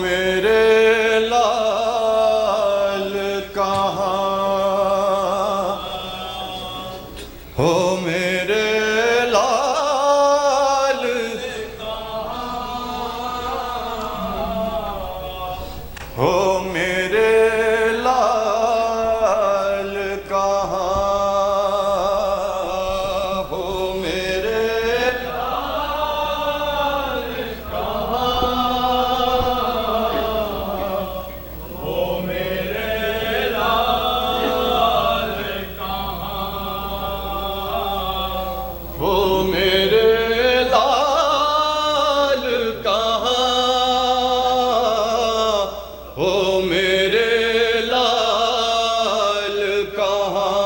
میرے لال کہاں ہو، میرے لال ہو، میرے لال کہاں ہو، میرے لال کہاں ہو، میرے لال کہاں ہو، میرے لال کہاں ہو، میرے لال کہاں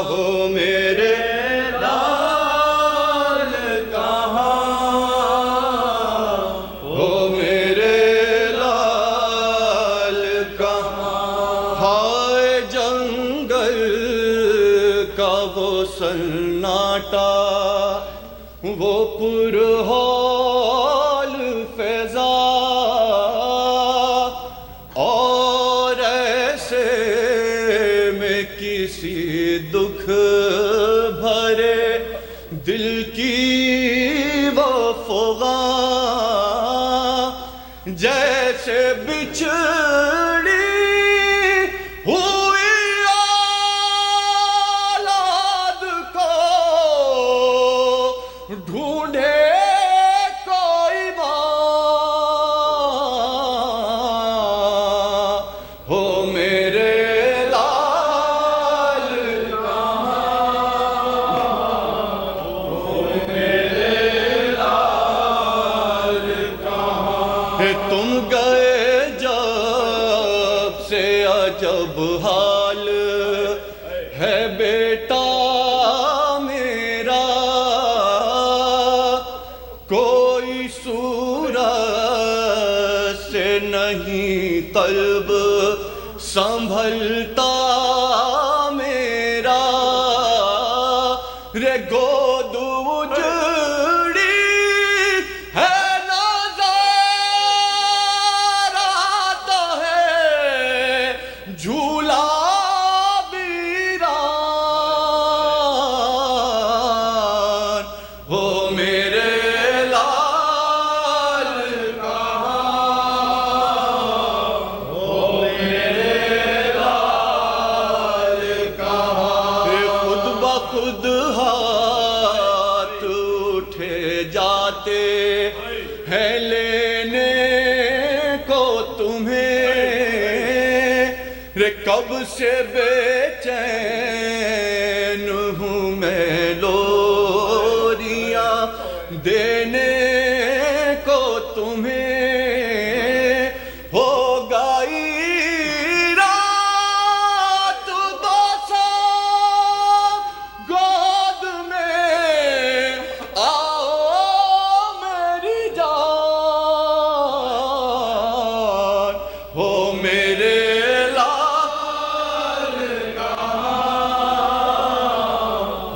ہو، میرے لال کہاں ہو، میرے لال کہاں ہائے جنگل کا وہ سناٹا، وہ پرہال فضا، اور ایسے میں کسی دکھ بھرے دل کی وہ فغاں، جیسے بچھڑی ہوئی اولاد کو ڈھونڈے کوئی ماں، ہو میرے لال کہاں ہو، میرے لال کہاں تم گئے جب سے عجب حال ہے بیٹا میرا، کوئی صورت سے نہیں قلب سنبھلتا میرا، رے گود اجڑی ہے نظر آتا ہے جھولا ویران، ہو میرے لال کہاں ہو، میرے لال کہاں خود بخود ہاتھ اٹھے جاتے ہیں لینے کو تمہیں، رے کب سے بے چین ہوں میں لوریاں دینے کو تمہیں، ہو گئی رات بسا گود میں، آؤ میری جان، ہو میرے لال کہاں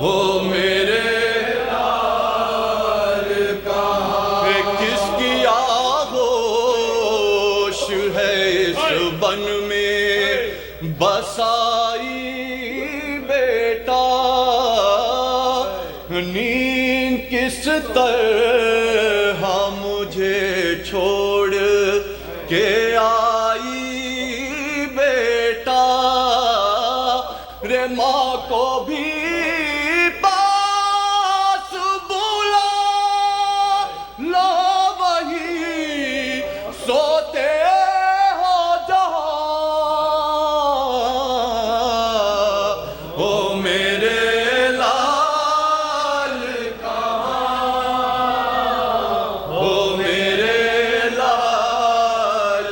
ہو، میرے لال کہاں کس کی آغوش ہے اس بن میں بسائی بیٹا، نیند کس طرح مجھے چھوڑ کے آئی بیٹا، رے ماں کو بھی پاس بلا لو، وہی سوتے ہو جہاں، ہو میرے لال کہاں ہو، میرے لال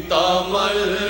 تمل